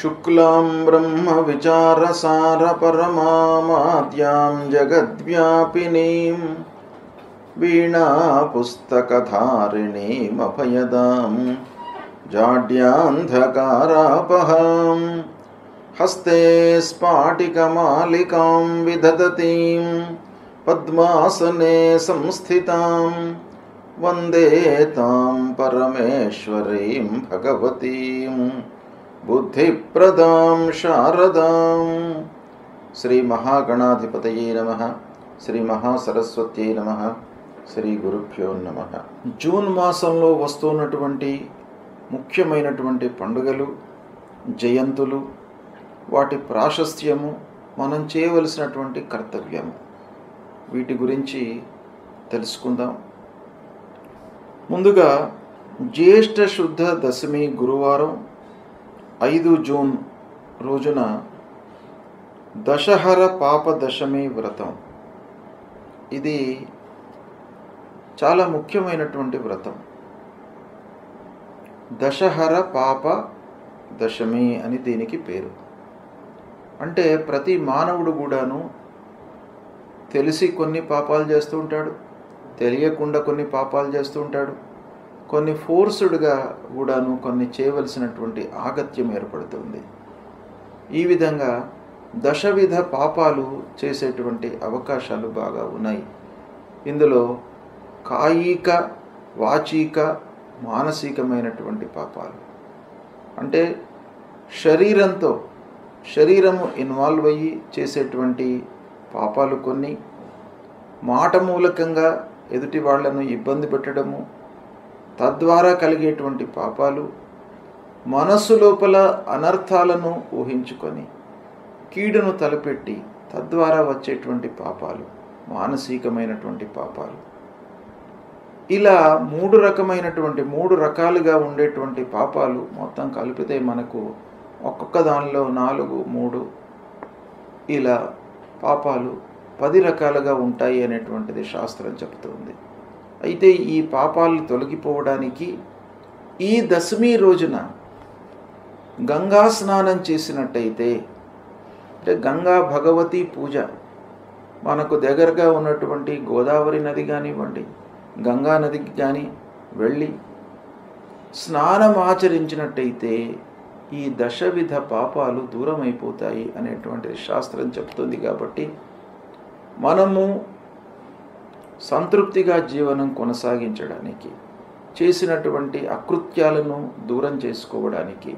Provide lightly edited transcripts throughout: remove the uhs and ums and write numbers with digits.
शुक्लां ब्रह्मविचारसारपरमामाद्यां जगद्व्यापिनीं वीणापुस्तकधारिणीमभयदां जाड्यान्धकारापहां हस्ते स्फाटिकमालिकां विदधतीं पद्मासने संस्थितां वन्दे तां परमेश्वरीं भगवतीं बुद्धिप्रदां शारदां। श्री महागणाधिपतये नमः। శ్రీ మహాసరస్వత్యై నమః. శ్రీ గురుభ్యో నమః. జూన్ మాసంలో వస్తున్నటువంటి ముఖ్యమైనటువంటి పండుగలు, జయంతులు, వాటి ప్రాశస్త్యము, మనం చేయవలసినటువంటి కర్తవ్యము, వీటి గురించి తెలుసుకుందాం. ముందుగా జ్యేష్ఠ శుద్ధ దశమి గురువారం 5 జూన్ రోజున దశహర పాప దశమి వ్రతం. ఇది చాలా ముఖ్యమైనటువంటి వ్రతం. దశహర పాప దశమి అని దీనికి పేరు. అంటే ప్రతి మానవుడు కూడాను తెలిసి కొన్ని పాపాలు చేస్తూ ఉంటాడు, తెలియకుండా కొన్ని పాపాలు చేస్తూ ఉంటాడు, కొన్ని ఫోర్స్డ్గా కూడాను కొన్ని చేయవలసినటువంటి ఆగత్యం ఏర్పడుతుంది. ఈ విధంగా దశవిధ పాపాలు చేసేటువంటి అవకాశాలు బాగా ఉన్నాయి. ఇందులో కాయిక, వాచిక, మానసికమైనటువంటి పాపాలు అంటే శరీరము ఇన్వాల్వ్ అయ్యి చేసేటువంటి పాపాలు కొన్ని, మాట మూలకంగా ఎదుటి వాళ్లను ఇబ్బంది పెట్టడము, తద్వారా కలిగేటువంటి పాపాలు, మనస్సు లోపల అనర్థాలను ఊహించుకొని కీడును తలపెట్టి తద్వారా వచ్చేటువంటి పాపాలు, మానసికమైనటువంటి పాపాలు. ఇలా మూడు రకాలుగా ఉండేటువంటి పాపాలు మొత్తం కలిపితే మనకు ఒక్కొక్క దానిలో 4, 3 ఇలా పాపాలు 10 రకాలుగా ఉంటాయి అనేటువంటిది శాస్త్రం చెబుతుంది. అయితే ఈ పాపాలు తొలగిపోవడానికి ఈ దశమి రోజున గంగా స్నానం చేసినట్టయితే, అంటే గంగా భగవతి పూజ, మనకు దగ్గరగా ఉన్నటువంటి గోదావరి నది కానివ్వండి, గంగా నదికి కానీ వెళ్ళి స్నానం ఆచరించినట్టయితే ఈ దశవిధ పాపాలు దూరం అయిపోతాయి అనేటువంటిది శాస్త్రం చెప్తుంది. కాబట్టి మనము సంతృప్తిగా జీవనం కొనసాగించడానికి, చేసినటువంటి అకృత్యాలను దూరం చేసుకోవడానికి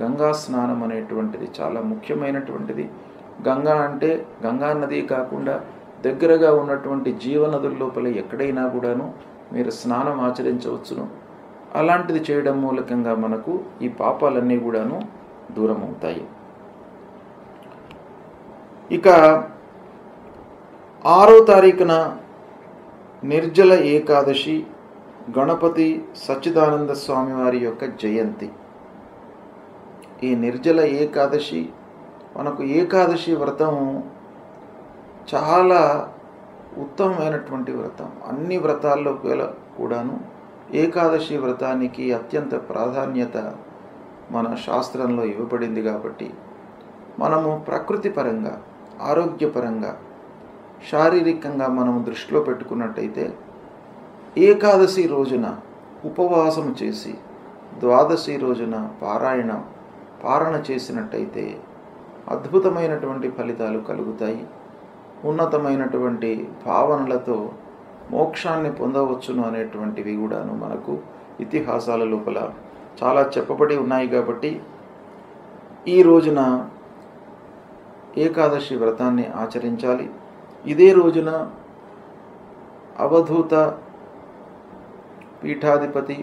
గంగా స్నానం అనేటువంటిది చాలా ముఖ్యమైనటువంటిది. గంగా అంటే గంగా నది కాకుండా దగ్గరగా ఉన్నటువంటి జీవనదుల లోపల ఎక్కడైనా కూడాను మీరు స్నానం ఆచరించవచ్చును. అలాంటిది చేయడం మూలకంగా మనకు ఈ పాపాలన్నీ కూడాను దూరం అవుతాయి. ఇక 6వ తారీఖున నిర్జల ఏకాదశి, గణపతి సచ్చిదానంద స్వామి వారి యొక్క జయంతి. ఈ నిర్జల ఏకాదశి, మనకు ఏకాదశి వ్రతం చాలా ఉత్తమమైనటువంటి వ్రతం. అన్ని వ్రతాల్లో కూడాను ఏకాదశి వ్రతానికి అత్యంత ప్రాధాన్యత మన శాస్త్రంలో ఇవ్వబడింది. కాబట్టి మనము ప్రకృతి పరంగా, ఆరోగ్యపరంగా, శారీరకంగా మనము దృష్టిలో పెట్టుకున్నట్టయితే ఏకాదశి రోజున ఉపవాసం చేసి ద్వాదశి రోజున పారణ చేసినట్టయితే అద్భుతమైనటువంటి ఫలితాలు కలుగుతాయి. ఉన్నతమైనటువంటి భావనలతో మోక్షాన్ని పొందవచ్చును అనేటువంటివి కూడాను మనకు ఇతిహాసాల లోపల చాలా చెప్పబడి ఉన్నాయి. కాబట్టి ఈ రోజున ఏకాదశి వ్రతాన్ని ఆచరించాలి. ఇదే రోజున అవధూత పీఠాధిపతి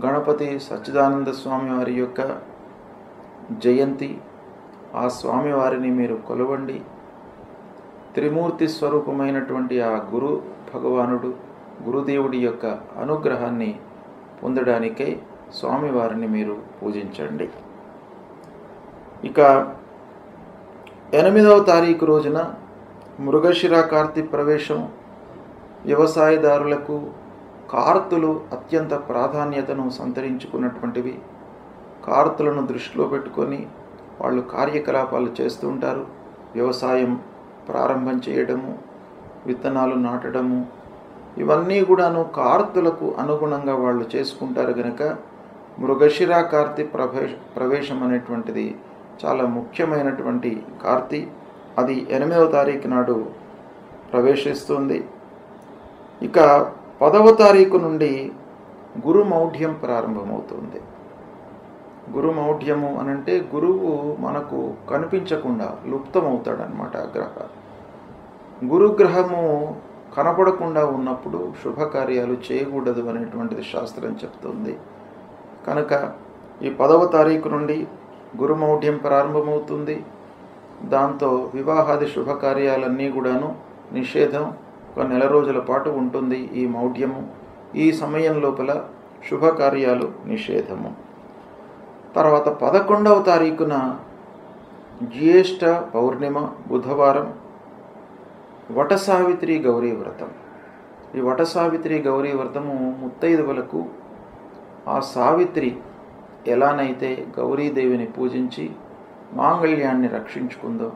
గణపతి సచ్చిదానంద స్వామి వారి యొక్క జయంతి. ఆ స్వామివారిని మీరు కొలవండి. త్రిమూర్తి స్వరూపమైనటువంటి ఆ గురు భగవానుడు, గురుదేవుడి యొక్క అనుగ్రహాన్ని పొందడానికై స్వామివారిని మీరు పూజించండి. ఇక 8వ తారీఖు రోజున మృగశిర కార్తీ ప్రవేశం. వ్యవసాయదారులకు కార్తులు అత్యంత ప్రాధాన్యతను సంతరించుకున్నటువంటివి. కార్తులను దృష్టిలో పెట్టుకొని వాళ్ళు కార్యకలాపాలు చేస్తూ ఉంటారు. వ్యవసాయం ప్రారంభం చేయడము, విత్తనాలు నాటడము, ఇవన్నీ కూడాను కార్తులకు అనుగుణంగా వాళ్ళు చేసుకుంటారు. కనుక మృగశిర కార్తీ ప్రవేశం అనేటువంటిది చాలా ముఖ్యమైనటువంటి కార్తీ. అది 8వ తారీఖు నాడు ప్రవేశిస్తుంది. ఇక 10వ తారీఖు నుండి గురుమౌఢ్యం ప్రారంభమవుతుంది. గురుమౌఢ్యము అనంటే గురువు మనకు కనిపించకుండా లుప్తమవుతాడనమాట. గురుగ్రహము కనపడకుండా ఉన్నప్పుడు శుభకార్యాలు చేయకూడదు అనేటువంటిది శాస్త్రం చెప్తుంది. కనుక ఈ 10వ తారీఖు నుండి గురుమౌఢ్యం ప్రారంభమవుతుంది. దాంతో వివాహాది శుభకార్యాలన్నీ కూడాను నిషేధం. ఒక నెల రోజుల పాటు ఉంటుంది ఈ మౌఢ్యము. ఈ సమయం లోపల శుభకార్యాలు నిషేధము. తర్వాత 11వ తారీఖున జ్యేష్ఠ పౌర్ణిమ బుధవారం వటసావిత్రి గౌరీ వ్రతం. ఈ వటసావిత్రి గౌరీ వ్రతము ముత్తైదువులకు ఆ సావిత్రి ఎలానైతే గౌరీదేవిని పూజించి మాంగళ్యాన్ని రక్షించుకుందో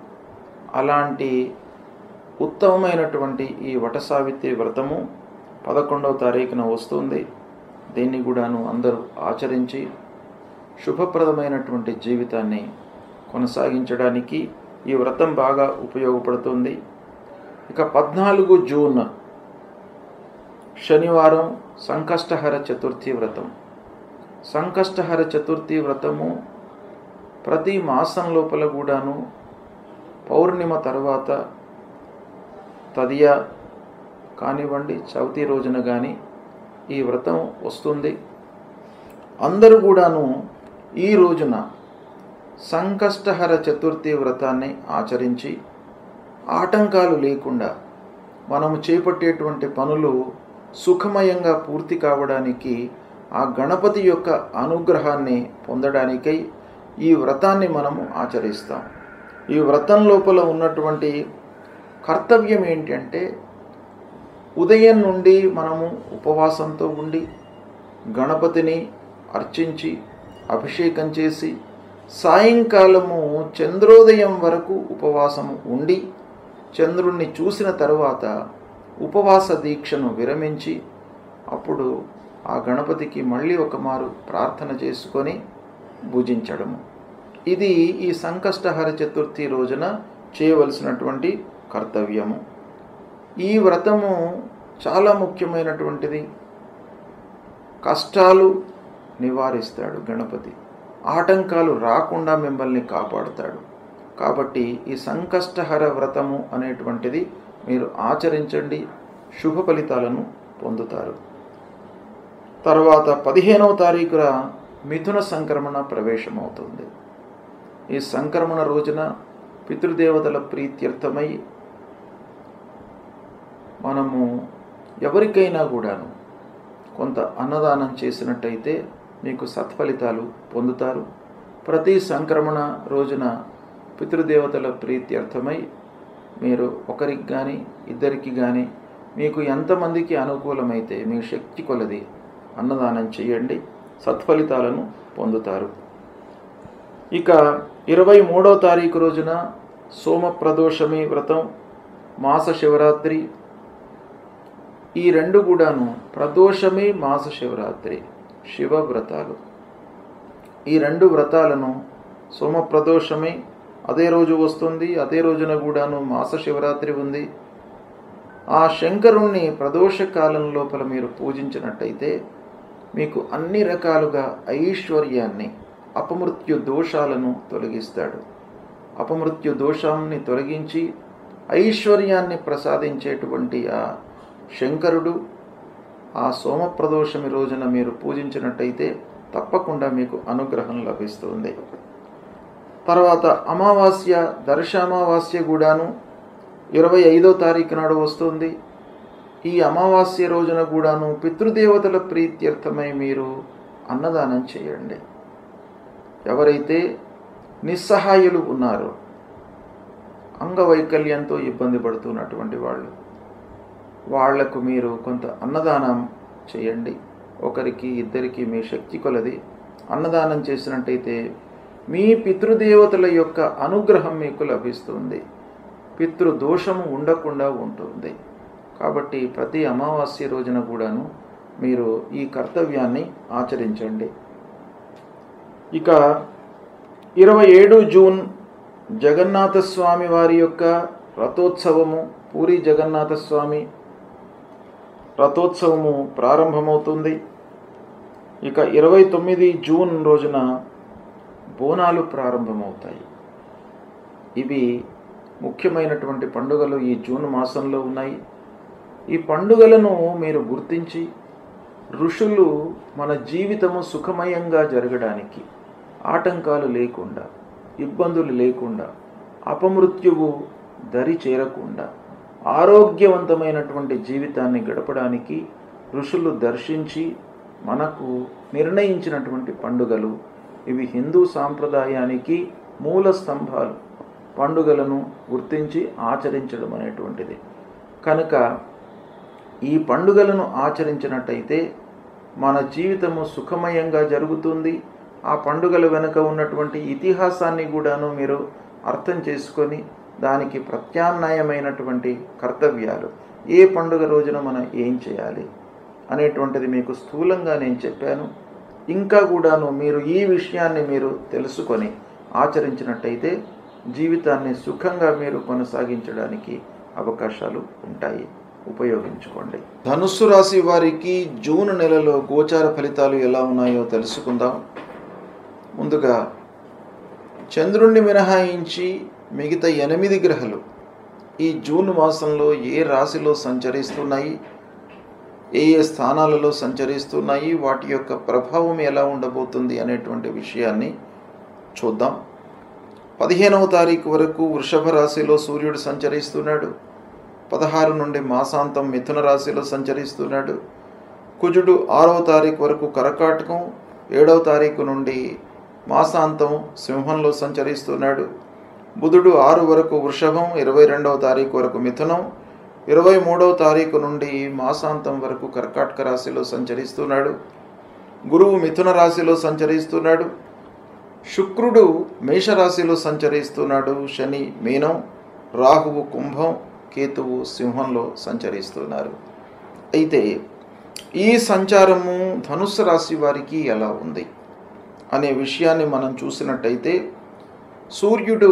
అలాంటి ఉత్తమమైనటువంటి ఈ వటసావిత్రి వ్రతము 11వ తారీఖున వస్తుంది. దీన్ని కూడాను అందరూ ఆచరించి శుభప్రదమైనటువంటి జీవితాన్ని కొనసాగించడానికి ఈ వ్రతం బాగా ఉపయోగపడుతుంది. ఇక 14 జూన్ శనివారం సంకష్టహర చతుర్థి వ్రతం. సంకష్టహర చతుర్థి వ్రతము ప్రతి మాసం లోపల కూడాను పౌర్ణిమ తర్వాత తదియ కానివ్వండి, చవితి రోజున కానీ ఈ వ్రతం వస్తుంది. అందరూ కూడాను ఈ రోజున సంకష్టహర చతుర్థి వ్రతాన్ని ఆచరించి ఆటంకాలు లేకుండా మనము చేపట్టేటువంటి పనులు సుఖమయంగా పూర్తి కావడానికి, ఆ గణపతి యొక్క అనుగ్రహాన్ని పొందడానికై ఈ వ్రతాన్ని మనము ఆచరిస్తాం. ఈ వ్రతం లోపల ఉన్నటువంటి కర్తవ్యం ఏంటంటే, ఉదయం నుండి మనము ఉపవాసంతో ఉండి గణపతిని అర్చించి అభిషేకం చేసి సాయంకాలము చంద్రోదయం వరకు ఉపవాసము ఉండి చంద్రుణ్ణి చూసిన తరువాత ఉపవాస దీక్షను విరమించి అప్పుడు ఆ గణపతికి మళ్ళీ ఒక మారు ప్రార్థన చేసుకొని భుజించడము. ఇది ఈ సంకష్టహర చతుర్థి రోజున చేయవలసినటువంటి కర్తవ్యము. ఈ వ్రతము చాలా ముఖ్యమైనటువంటిది. కష్టాలు నివారిస్తాడు గణపతి, ఆటంకాలు రాకుండా మిమ్మల్ని కాపాడుతాడు. కాబట్టి ఈ సంకష్టహర వ్రతము అనేటువంటిది మీరు ఆచరించండి, శుభ ఫలితాలను పొందుతారు. తర్వాత 15వ తారీఖున మిథున సంక్రమణ ప్రవేశమవుతుంది. ఈ సంక్రమణ రోజున పితృదేవతల ప్రీత్యర్థమై మనము ఎవరికైనా కూడాను కొంత అన్నదానం చేసినట్టయితే మీకు సత్ఫలితాలు పొందుతారు. ప్రతి సంక్రమణ రోజున పితృదేవతల ప్రీత్యర్థమై మీరు ఒకరికి కానీ ఇద్దరికి కానీ మీకు ఎంతమందికి అనుకూలమైతే మీ శక్తి కొలది అన్నదానం చేయండి, సత్ఫలితాలను పొందుతారు. ఇక 23వ తారీఖు రోజున సోమప్రదోషమి వ్రతం, మాస శివరాత్రి. ఈ రెండు కూడాను ప్రదోషమి, మాస శివరాత్రి శివ వ్రతాలు. ఈ రెండు వ్రతాలను సోమప్రదోషమి అదే రోజు వస్తుంది, అదే రోజున కూడాను మాస శివరాత్రి ఉంది. ఆ శంకరుణ్ణి ప్రదోష కాలం లోపల మీరు పూజించినట్టయితే మీకు అన్ని రకాలుగా ఐశ్వర్యాన్ని, అపమృత్యు దోషాలను తొలగిస్తాడు. అపమృత్యు దోషాన్ని తొలగించి ఐశ్వర్యాన్ని ప్రసాదించేటువంటి ఆ శంకరుడు ఆ సోమప్రదోషమి రోజున మీరు పూజించినట్టయితే తప్పకుండా మీకు అనుగ్రహం లభిస్తుంది. తర్వాత అమావాస్య, దర్శమావాస్య కూడాను 25వ తారీఖు నాడు వస్తుంది. ఈ అమావాస్య రోజున కూడాను పితృదేవతల ప్రీత్యర్థమై మీరు అన్నదానం చేయండి. ఎవరైతే నిస్సహాయులు ఉన్నారో, అంగవైకల్యంతో ఇబ్బంది పడుతున్నటువంటి వాళ్లకు మీరు కొంత అన్నదానం చేయండి. ఒకరికి ఇద్దరికి మీ శక్తి కొలది అన్నదానం చేసినట్టయితే మీ పితృదేవతల యొక్క అనుగ్రహం మీకు లభిస్తుంది. పితృదోషము ఉండకుండా ఉంటుంది. కాబట్టి ప్రతి అమావాస్య రోజున కూడాను మీరు ఈ కర్తవ్యాన్ని ఆచరించండి. ఇక 27 జూన్ జగన్నాథస్వామి వారి యొక్క రథోత్సవము, పూరి జగన్నాథస్వామి రథోత్సవము ప్రారంభమవుతుంది. ఇక 29 జూన్ రోజున బోనాలు ప్రారంభమవుతాయి. ఇవి ముఖ్యమైనటువంటి పండుగలు ఈ జూన్ మాసంలో ఉన్నాయి. ఈ పండుగలను మీరు గుర్తించి ఋషులు మన జీవితము సుఖమయంగా జరగడానికి, ఆటంకాలు లేకుండా, ఇబ్బందులు లేకుండా, అపమృత్యువు దరి చేరకుండా ఆరోగ్యవంతమైనటువంటి జీవితాన్ని గడపడానికి ఋషులు దర్శించి మనకు నిర్ణయించినటువంటి పండుగలు ఇవి. హిందూ సాంప్రదాయానికి మూల స్తంభాలు. పండుగలను గుర్తించి ఆచరించడం అనేటువంటిది. కనుక ఈ పండుగలను ఆచరించినట్టయితే మన జీవితము సుఖమయంగా జరుగుతుంది. ఆ పండుగల వెనుక ఉన్నటువంటి ఇతిహాసాన్ని కూడాను మీరు అర్థం చేసుకొని దానికి ప్రత్యామ్నాయమైనటువంటి కర్తవ్యాలు, ఏ పండుగ రోజున మనం ఏం చేయాలి అనేటువంటిది మీకు స్థూలంగా నేను చెప్పాను. ఇంకా కూడాను మీరు ఈ విషయాన్ని మీరు తెలుసుకొని ఆచరించినట్టయితే జీవితాన్ని సుఖంగా మీరు కొనసాగించడానికి అవకాశాలు ఉంటాయి. ఉపయోగించుకోండి. ధనుస్సు రాశి వారికి జూన్ నెలలో గోచార ఫలితాలు ఎలా ఉన్నాయో తెలుసుకుందాం. ముందుగా చంద్రుణ్ణి మినహాయించి మిగతా 8 గ్రహాలు ఈ జూన్ మాసంలో ఏ రాశిలో సంచరిస్తున్నాయి, ఏ స్థానాలలో సంచరిస్తున్నాయి, వాటి యొక్క ప్రభావం ఎలా ఉండబోతుంది అనేటువంటి విషయాన్ని చూద్దాం. 15వ తారీఖు వరకు వృషభ రాశిలో సూర్యుడు సంచరిస్తున్నాడు. 16 నుండి మాసాంతం మిథున రాశిలో సంచరిస్తున్నాడు. కుజుడు 6వ తారీఖు వరకు కర్కాటకం, 7వ తారీఖు నుండి మాసాంతం సింహంలో సంచరిస్తున్నాడు. బుధుడు 6 వరకు వృషభం, 22వ తారీఖు వరకు మిథునం, 23వ తారీఖు నుండి మాసాంతం వరకు కర్కాటక రాశిలో సంచరిస్తున్నాడు. గురువు మిథున రాశిలో సంచరిస్తున్నాడు. శుక్రుడు మేషరాశిలో సంచరిస్తున్నాడు. శని మీనం, రాహువు కుంభం, కేతువు సింహంలో సంచరిస్తున్నారు. అయితే ఈ సంచారము ధనుస్సు రాశి వారికి ఎలా ఉంది అనే విషయాన్ని మనం చూసినట్టయితే, సూర్యుడు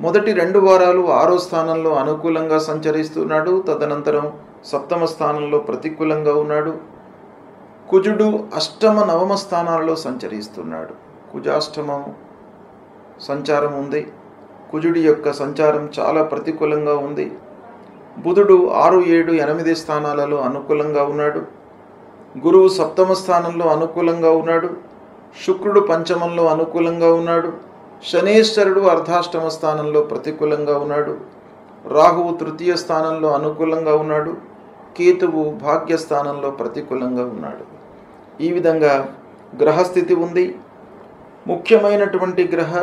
మొదటి 2 వారాలు 6వ స్థానంలో అనుకూలంగా సంచరిస్తున్నాడు. తదనంతరం 7వ స్థానంలో ప్రతికూలంగా ఉన్నాడు. కుజుడు అష్టమ 9వ స్థానాలలో సంచరిస్తున్నాడు. కుజాష్టమం సంచారం ఉంది. కుజుడి యొక్క సంచారం చాలా ప్రతికూలంగా ఉంది. బుధుడు 6, 7, 8 స్థానాలలో అనుకూలంగా ఉన్నాడు. గురువు 7వ స్థానంలో అనుకూలంగా ఉన్నాడు. శుక్రుడు పంచమంలో అనుకూలంగా ఉన్నాడు. శనేశ్వరుడు అర్ధాష్టమ స్థానంలో ప్రతికూలంగా ఉన్నాడు. రాహువు 3వ స్థానంలో అనుకూలంగా ఉన్నాడు. కేతువు భాగ్యస్థానంలో ప్రతికూలంగా ఉన్నాడు. ఈ విధంగా గ్రహస్థితి ఉంది. ముఖ్యమైనటువంటి గ్రహ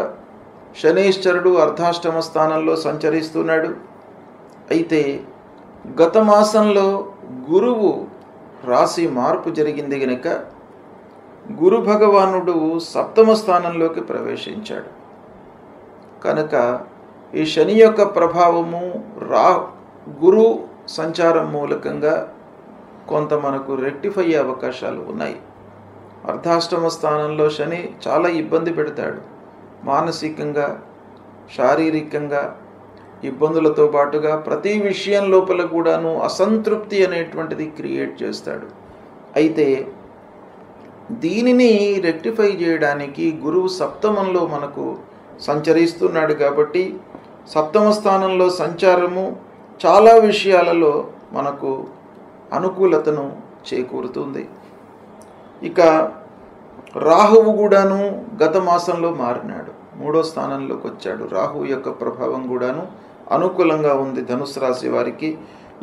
శనేశ్వరుడు అర్ధాష్టమ స్థానంలో సంచరిస్తున్నాడు. అయితే గత మాసంలో గురువు రాశి మార్పు జరిగింది గనుక గురు భగవానుడు 7వ స్థానంలోకి ప్రవేశించాడు. కనుక ఈ శని యొక్క ప్రభావము గురు సంచారం మూలకంగా కొంత మనకు రెక్టిఫై అయ్యే అవకాశాలు ఉన్నాయి. అర్ధాష్టమ స్థానంలో శని చాలా ఇబ్బంది పెడతాడు. మానసికంగా, శారీరకంగా ఇబ్బందులతో పాటుగా ప్రతి విషయం లోపల కూడాను అసంతృప్తి అనేటువంటిది క్రియేట్ చేస్తాడు. అయితే దీనిని రెక్టిఫై చేయడానికి గురువు 7మంలో మనకు సంచరిస్తున్నాడు. కాబట్టి 7వ స్థానంలో సంచారము చాలా విషయాలలో మనకు అనుకూలతను చేకూరుతుంది. ఇక రాహువు కూడాను గత మాసంలో మారినాడు, 3వ స్థానంలోకి వచ్చాడు. రాహువు యొక్క ప్రభావం కూడాను అనుకూలంగా ఉంది ధనుసు రాశి వారికి.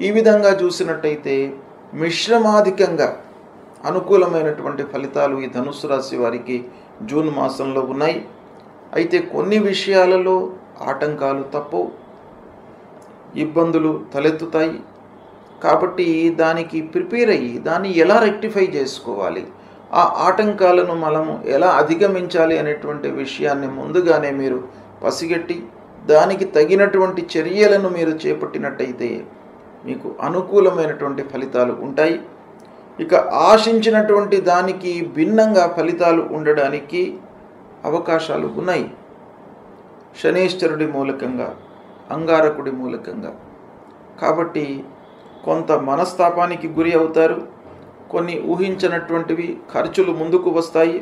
ఈ విధంగా చూసినట్టయితే మిశ్రమాధికంగా అనుకూలమైనటువంటి ఫలితాలు ఈ ధనుసు రాశి వారికి జూన్ మాసంలో ఉన్నాయి. అయితే కొన్ని విషయాలలో ఆటంకాలు తప్పవు, ఇబ్బందులు తలెత్తుతాయి. కాబట్టి దానికి ప్రిపేర్ అయ్యి దాన్ని ఎలా రెక్టిఫై చేసుకోవాలి ఆ ఆటంకాలను మనము ఎలా అధిగమించాలి అనేటువంటి విషయాన్ని ముందుగానే మీరు పసిగట్టి దానికి తగినటువంటి చర్యలను మీరు చేపట్టినట్టయితే మీకు అనుకూలమైనటువంటి ఫలితాలు ఉంటాయి. ఇక ఆశించినటువంటి దానికి భిన్నంగా ఫలితాలు ఉండడానికి అవకాశాలు ఉన్నాయి. శనీశ్వరుడి మూలకంగా, అంగారకుడి మూలకంగా. కాబట్టి కొంత మనస్తాపానికి గురి అవుతారు. కొన్ని ఊహించినటువంటివి ఖర్చులు ముందుకు వస్తాయి.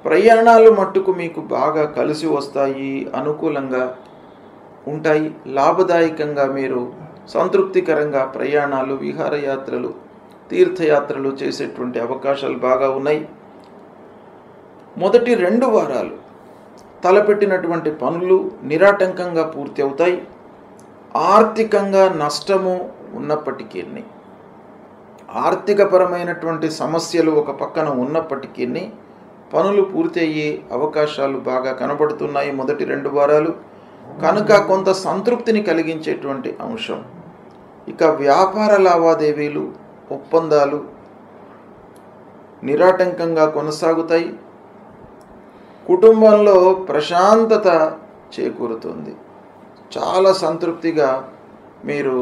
ప్రయాణాలు మట్టుకు మీకు బాగా కలిసి వస్తాయి, అనుకూలంగా ఉంటాయి. లాభదాయకంగా మీరు సంతృప్తికరంగా ప్రయాణాలు, విహారయాత్రలు, తీర్థయాత్రలు చేసేటువంటి అవకాశాలు బాగా ఉన్నాయి. మొదటి 2 వారాలు తలపెట్టినటువంటి పనులు నిరాటంకంగా పూర్తి అవుతాయి. ఆర్థికంగా నష్టము ఉన్నప్పటికీ, ఆర్థికపరమైనటువంటి సమస్యలు ఒక పక్కన ఉన్నప్పటికీ పనులు పూర్తి అయ్యే అవకాశాలు బాగా కనబడుతున్నాయి మొదటి 2 వారాలు. కనుక కొంత సంతృప్తిని కలిగించేటువంటి అంశం. ఇక వ్యాపార లావాదేవీలు, ఒప్పందాలు నిరాటంకంగా కొనసాగుతాయి. కుటుంబంలో ప్రశాంతత చేకూరుతుంది. చాలా సంతృప్తిగా మీరు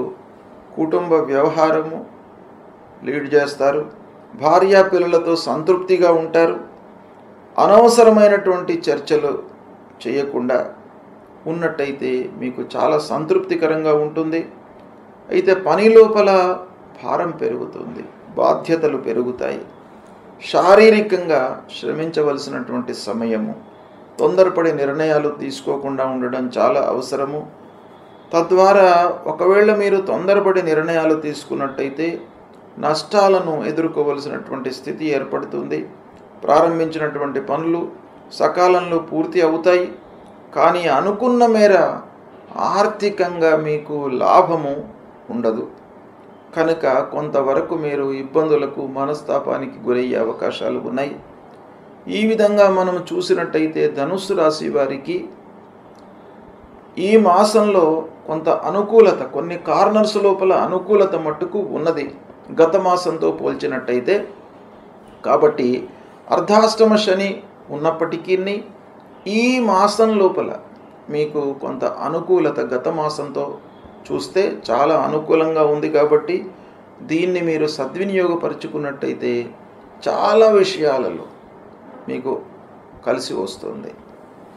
కుటుంబ వ్యవహారము లీడ్ చేస్తారు. భార్యా పిల్లలతో సంతృప్తిగా ఉంటారు. అనవసరమైనటువంటి చర్చలు చేయకుండా ఉన్నట్టయితే మీకు చాలా సంతృప్తికరంగా ఉంటుంది. అయితే పని లోపల భారం పెరుగుతుంది, బాధ్యతలు పెరుగుతాయి. శారీరకంగా శ్రమించవలసినటువంటి సమయము, తొందరపడి నిర్ణయాలు తీసుకోకుండా ఉండడం చాలా అవసరము. తద్వారా ఒకవేళ మీరు తొందరపడి నిర్ణయాలు తీసుకున్నట్టయితే నష్టాలను ఎదుర్కోవలసినటువంటి స్థితి ఏర్పడుతుంది. ప్రారంభించినటువంటి పనులు సకాలంలో పూర్తి అవుతాయి, కానీ అనుకున్న మేర ఆర్థికంగా మీకు లాభము ఉండదు. కనుక కొంతవరకు మీరు ఇబ్బందులకు, మనస్తాపానికి గురయ్యే అవకాశాలు ఉన్నాయి. ఈ విధంగా మనం చూసినట్టయితే ధనుస్సు రాశి వారికి ఈ మాసంలో కొంత అనుకూలత, కొన్ని కార్నర్స్ లోపల అనుకూలత మట్టుకు ఉన్నది గత మాసంతో పోల్చినట్టయితే. కాబట్టి అర్ధాష్టమ శని ఉన్నప్పటికీ ఈ మాసం లోపల మీకు కొంత అనుకూలత గత మాసంతో చూస్తే చాలా అనుకూలంగా ఉంది. కాబట్టి దీన్ని మీరు సద్వినియోగపరుచుకున్నట్టయితే చాలా విషయాలలో మీకు కలిసి వస్తుంది.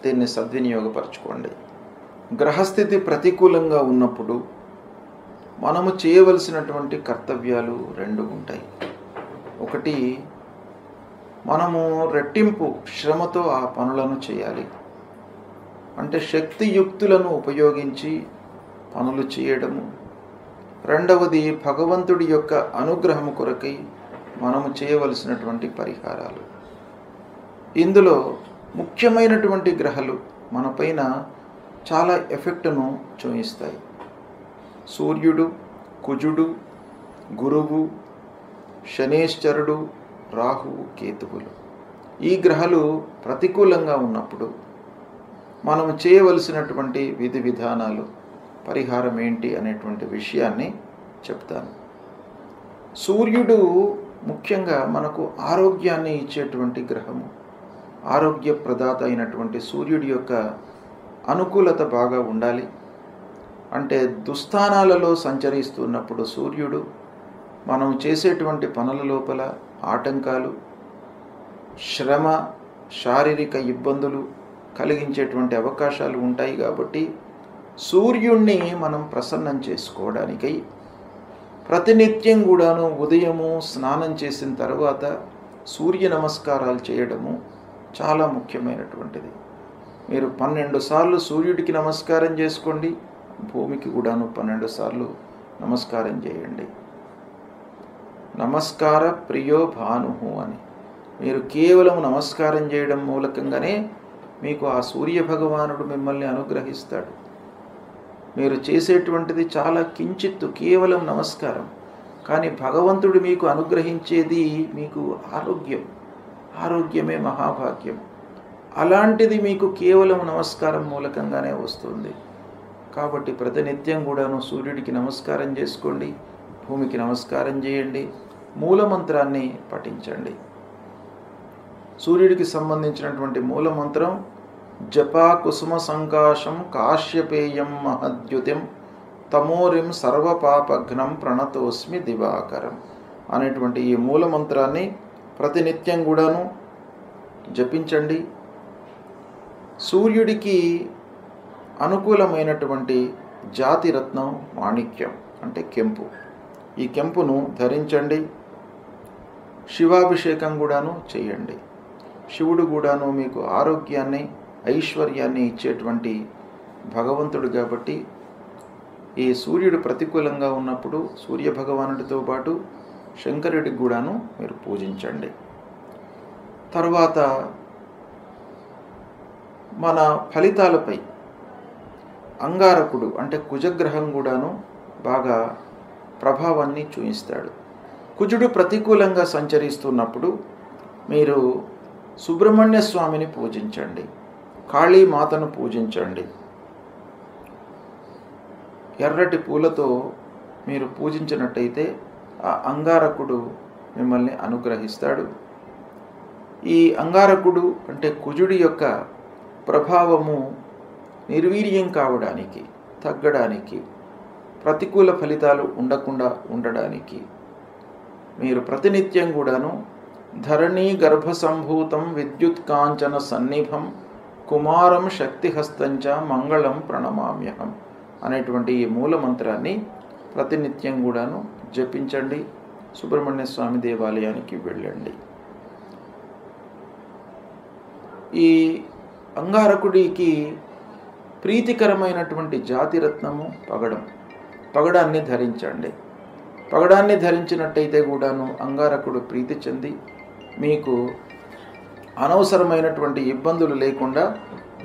దీన్ని సద్వినియోగపరచుకోండి. గ్రహస్థితి ప్రతికూలంగా ఉన్నప్పుడు మనము చేయవలసినటువంటి కర్తవ్యాలు 2 ఉంటాయి. ఒకటి, మనము రెట్టింపు శ్రమతో ఆ పనులను చేయాలి. అంటే శక్తియుక్తులను ఉపయోగించి పనులు చేయడము. రెండవది, భగవంతుడి యొక్క అనుగ్రహము కొరకై మనము చేయవలసినటువంటి పరిహారాలు. ఇందులో ముఖ్యమైనటువంటి గ్రహాలు మనపైన చాలా ఎఫెక్ట్ను చూపిస్తాయి. సూర్యుడు, కుజుడు, గురువు, శనేశ్వరుడు, రాహువు, కేతువులు. ఈ గ్రహాలు ప్రతికూలంగా ఉన్నప్పుడు మనం చేయవలసినటువంటి విధి విధానాలు, పరిహారం ఏంటి అనేటువంటి విషయాన్ని చెప్తాను. సూర్యుడు ముఖ్యంగా మనకు ఆరోగ్యాన్ని ఇచ్చేటువంటి గ్రహము. ఆరోగ్య ప్రదాత అయినటువంటి సూర్యుడి యొక్క అనుకూలత బాగా ఉండాలి. అంటే దుస్థానాలలో సంచరిస్తున్నప్పుడు సూర్యుడు మనం చేసేటువంటి పనుల లోపల ఆటంకాలు, శ్రమ, శారీరక ఇబ్బందులు కలిగించేటువంటి అవకాశాలు ఉంటాయి. కాబట్టి సూర్యుణ్ణి మనం ప్రసన్నం చేసుకోవడానికై ప్రతినిత్యం కూడాను ఉదయము స్నానం చేసిన తర్వాత సూర్య నమస్కారాలు చేయడము చాలా ముఖ్యమైనటువంటిది. మీరు 12 సార్లు సూర్యుడికి నమస్కారం చేసుకోండి, భూమికి కూడాను 12 సార్లు నమస్కారం చేయండి. నమస్కార ప్రియో భానుహు అని మీరు కేవలం నమస్కారం చేయడం మూలకంగానే మీకు ఆ సూర్య భగవానుడు మిమ్మల్ని అనుగ్రహిస్తాడు. మీరు చేసేటువంటిది చాలా కించిత్తు, కేవలం నమస్కారం. కానీ భగవంతుడు మీకు అనుగ్రహించేది మీకు ఆరోగ్యం. ఆరోగ్యమే మహాభాగ్యం. అలాంటిది మీకు కేవలం నమస్కారం మూలకంగానే వస్తుంది. కాబట్టి ప్రతినిత్యం కూడాను సూర్యుడికి నమస్కారం చేసుకోండి, భూమికి నమస్కారం చేయండి, మూలమంత్రాన్ని పఠించండి. సూర్యుడికి సంబంధించినటువంటి మూలమంత్రం జపా కుసుమ సంకాశం కాశ్యపేయం మహద్యుతిం తమోరిం సర్వపాపఘ్నం ప్రణతోస్మి దివాకరం అనేటువంటి ఈ మూలమంత్రాన్ని ప్రతినిత్యం కూడాను జపించండి. సూర్యుడికి అనుకూలమైనటువంటి జాతి రత్నం మాణిక్యం అంటే కెంపు. ఈ కెంపును ధరించండి. శివాభిషేకం కూడాను చేయండి. శివుడు కూడాను మీకు ఆరోగ్యాన్ని ఐశ్వర్యాన్ని ఇచ్చేటువంటి భగవంతుడు కాబట్టి ఈ సూర్యుడు ప్రతికూలంగా ఉన్నప్పుడు సూర్య భగవానుడితో పాటు శంకరుడికి కూడాను మీరు పూజించండి. తర్వాత మన ఫలితాలపై అంగారకుడు అంటే కుజగ్రహం కూడాను బాగా ప్రభావాన్ని చూపిస్తాడు. కుజుడు ప్రతికూలంగా సంచరిస్తున్నప్పుడు మీరు సుబ్రహ్మణ్య స్వామిని పూజించండి, కాళీమాతను పూజించండి. ఎర్రటి పూలతో మీరు పూజించినట్టయితే ఆ అంగారకుడు మిమ్మల్ని అనుగ్రహిస్తాడు. ఈ అంగారకుడు అంటే కుజుడి యొక్క ప్రభావము నిర్వీర్యం కావడానికి, తగ్గడానికి, ప్రతికూల ఫలితాలు ఉండకుండా ఉండడానికి మీరు ప్రతినిత్యం కూడాను ధరణీ గర్భసంభూతం విద్యుత్ కాంచన సన్నిభం కుమారం శక్తిహస్తంచ మంగళం ప్రణమామ్యహం అనేటువంటి ఈ మూలమంత్రాన్ని ప్రతినిత్యం కూడాను జపించండి. సుబ్రహ్మణ్య స్వామి దేవాలయానికి వెళ్ళండి. ఈ అంగారకుడికి ప్రీతికరమైనటువంటి జాతిరత్నము పగడం. పగడాన్ని ధరించండి. పగడాన్ని ధరించినట్టయితే కూడాను అంగారకుడు ప్రీతి చెంది మీకు అనవసరమైనటువంటి ఇబ్బందులు లేకుండా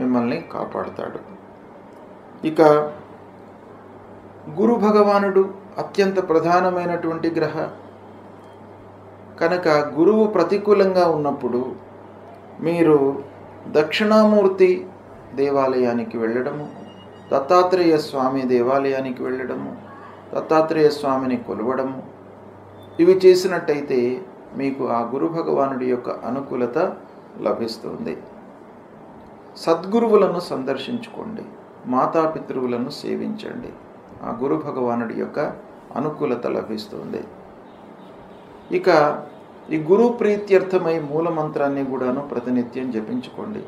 మిమ్మల్ని కాపాడుతాడు. ఇక గురు భగవానుడు అత్యంత ప్రధానమైనటువంటి గ్రహ కనుక గురువు ప్రతికూలంగా ఉన్నప్పుడు మీరు దక్షిణామూర్తి దేవాలయానికి వెళ్ళడము, దత్తాత్రేయ స్వామి దేవాలయానికి వెళ్ళడము, దత్తాత్రేయ స్వామిని కొలవడము, ఇవి చేసినట్టయితే మీకు ఆ గురు భగవానుడి యొక్క అనుకూలత లభిస్తుంది. సద్గురువులను సందర్శించుకోండి, మాతాపితృవులను సేవించండి. ఆ గురు భగవానుడి యొక్క అనుకూలత లభిస్తుంది. ఇక ఈ గురు ప్రీత్యర్థమై మూలమంత్రాన్ని కూడాను ప్రతినిత్యం జపించుకోండి.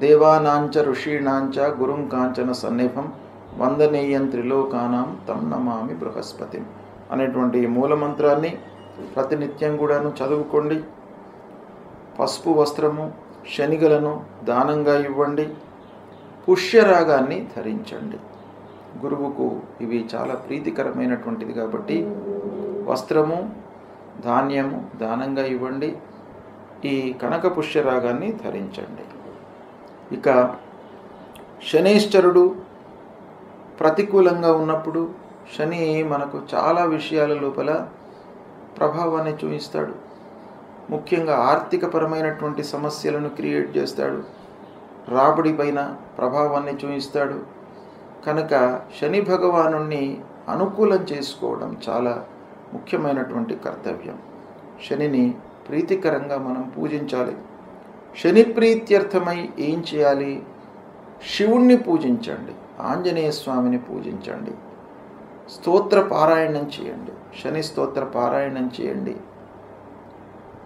దేవానాంచ ఋషీణాంచ గురుం కాంచన సన్నిభం వందనీయం త్రిలోకానాం తం నమామి బృహస్పతిం అనేటువంటి ఈ మూలమంత్రాన్ని ప్రతినిత్యం కూడాను చదువుకోండి. పసుపు వస్త్రము, శనిగలను దానంగా ఇవ్వండి. పుష్యరాగాన్ని ధరించండి. గురువుకు ఇవి చాలా ప్రీతికరమైనటువంటిది కాబట్టి వస్త్రము, ధాన్యము దానంగా ఇవ్వండి. ఈ కనక పుష్యరాగాన్ని ధరించండి. ఇక శనైశ్చరుడు ప్రతికూలంగా ఉన్నప్పుడు శని మనకు చాలా విషయాల లోపల ప్రభావాన్ని చూపిస్తాడు. ముఖ్యంగా ఆర్థికపరమైనటువంటి సమస్యలను క్రియేట్ చేస్తాడు. రాబడి పైన ప్రభావాన్ని చూపిస్తాడు. కనుక శని భగవానుణ్ణి అనుకూలం చేసుకోవడం చాలా ముఖ్యమైనటువంటి కర్తవ్యం. శనిని ప్రీతికరంగా మనం పూజించాలి. శని ప్రీత్యర్థమై ఏం చేయాలి? శివుణ్ణి పూజించండి, ఆంజనేయ స్వామిని పూజించండి, స్తోత్ర పారాయణం చేయండి, శని స్తోత్ర పారాయణం చేయండి.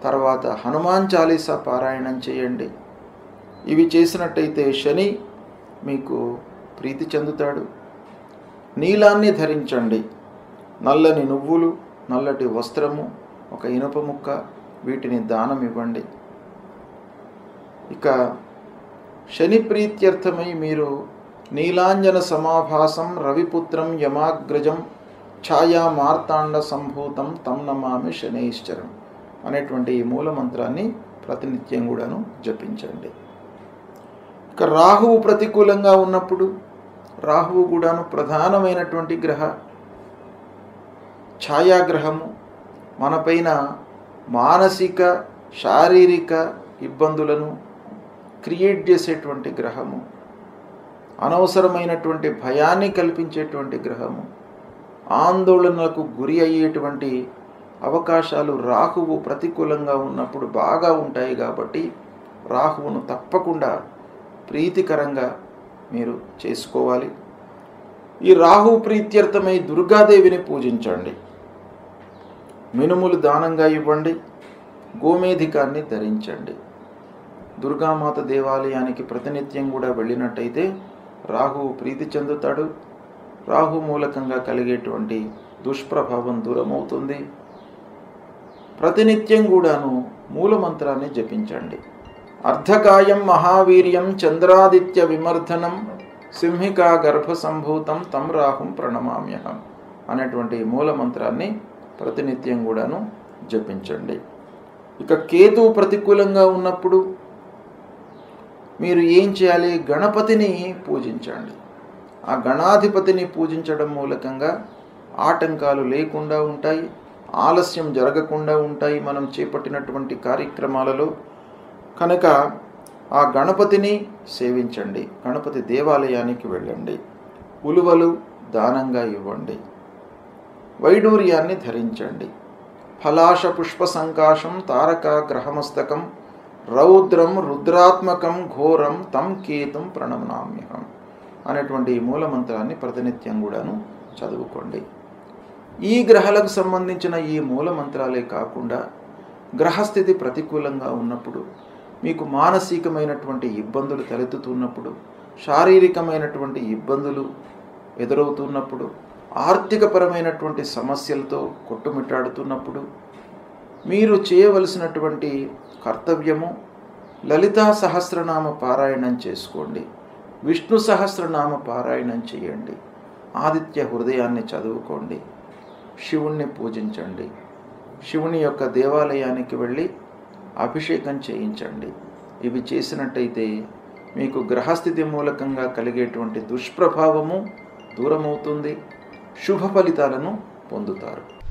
తర్వాత హనుమాన్ చాలీసా పారాయణం చేయండి. ఇవి చేసినట్టయితే శని మీకు ప్రీతి చెందుతాడు. నీలాన్ని ధరించండి. నల్లని నువ్వులు, నల్లటి వస్త్రము, ఒక ఇనుప ముక్క, వీటిని దానం ఇవ్వండి. ఇక శని ప్రీత్యర్థమై మీరు నీలాంజన సమాభాసం రవిపుత్రం యమాగ్రజం ఛాయా మార్తాండ సంభూతం తం నమామి శనైశ్చరం అనేటువంటి ఈ మూలమంత్రాన్ని ప్రతినిత్యం కూడాను జపించండి. ఇక రాహువు ప్రతికూలంగా ఉన్నప్పుడు, రాహువు కూడాను ప్రధానమైనటువంటి గ్రహ, ఛాయాగ్రహము, మనపైన మానసిక శారీరక ఇబ్బందులను క్రియేట్ చేసేటువంటి గ్రహము, అనవసరమైనటువంటి భయాన్ని కల్పించేటువంటి గ్రహము, ఆందోళనలకు గురి అయ్యేటువంటి అవకాశాలు రాహువు ప్రతికూలంగా ఉన్నప్పుడు బాగా ఉంటాయి. కాబట్టి రాహువును తప్పకుండా ప్రీతికరంగా మీరు చేసుకోవాలి. ఈ రాహువు ప్రీత్యర్థమై దుర్గాదేవిని పూజించండి. మినుములు దానంగా ఇవ్వండి. గోమేధికాన్ని ధరించండి. దుర్గామాత దేవాలయానికి ప్రతినిత్యం కూడా వెళ్ళినట్టయితే రాహువు ప్రీతి చెందుతాడు. రాహు మూలకంగా కలిగేటువంటి దుష్ప్రభావం దూరమవుతుంది. ప్రతినిత్యం కూడాను మూలమంత్రాన్ని జపించండి. అర్ధకాయం మహావీర్యం చంద్రాదిత్య విమర్ధనం సింహికా గర్భ సంభూతం తం రాహుం ప్రణమామ్యహం అనేటువంటి మూలమంత్రాన్ని ప్రతినిత్యం కూడాను జపించండి. ఇక కేతు ప్రతికూలంగా ఉన్నప్పుడు మీరు ఏం చేయాలి? గణపతిని పూజించండి. ఆ గణాధిపతిని పూజించడం మూలకంగా ఆటంకాలు లేకుండా ఉంటాయి, ఆలస్యం జరగకుండా ఉంటాయి మనం చేపట్టినటువంటి కార్యక్రమాలలో. కనుక ఆ గణపతిని సేవించండి. గణపతి దేవాలయానికి వెళ్ళండి. ఉలువలు దానంగా ఇవ్వండి. వైడూర్యాన్ని ధరించండి. ఫలాశ పుష్ప సంకాశం తారక గ్రహమస్తకం రౌద్రం రుద్రాత్మకం ఘోరం తం కేతుం ప్రణమామ్యహం అనేటువంటి మూలమంత్రాన్ని ప్రతినిత్యం కూడాను చదువుకోండి. ఈ గ్రహాలకు సంబంధించిన ఈ మూలమంత్రాలే కాకుండా గ్రహస్థితి ప్రతికూలంగా ఉన్నప్పుడు, మీకు మానసికమైనటువంటి ఇబ్బందులు తలెత్తుతున్నప్పుడు, శారీరకమైనటువంటి ఇబ్బందులు ఎదురవుతున్నప్పుడు, ఆర్థికపరమైనటువంటి సమస్యలతో కొట్టుమిట్టాడుతున్నప్పుడు మీరు చేయవలసినటువంటి కర్తవ్యము లలితా సహస్రనామ పారాయణం చేసుకోండి. విష్ణు సహస్రనామ పారాయణం చేయండి. ఆదిత్య హృదయాన్ని చదువుకోండి. శివుణ్ణి పూజించండి. శివుని యొక్క దేవాలయానికి వెళ్ళి అభిషేకం చేయించండి. ఇవి చేసినట్టయితే మీకు గ్రహస్థితి మూలకంగా కలిగేటువంటి దుష్ప్రభావము దూరమవుతుంది. శుభ ఫలితాలను పొందుతారు.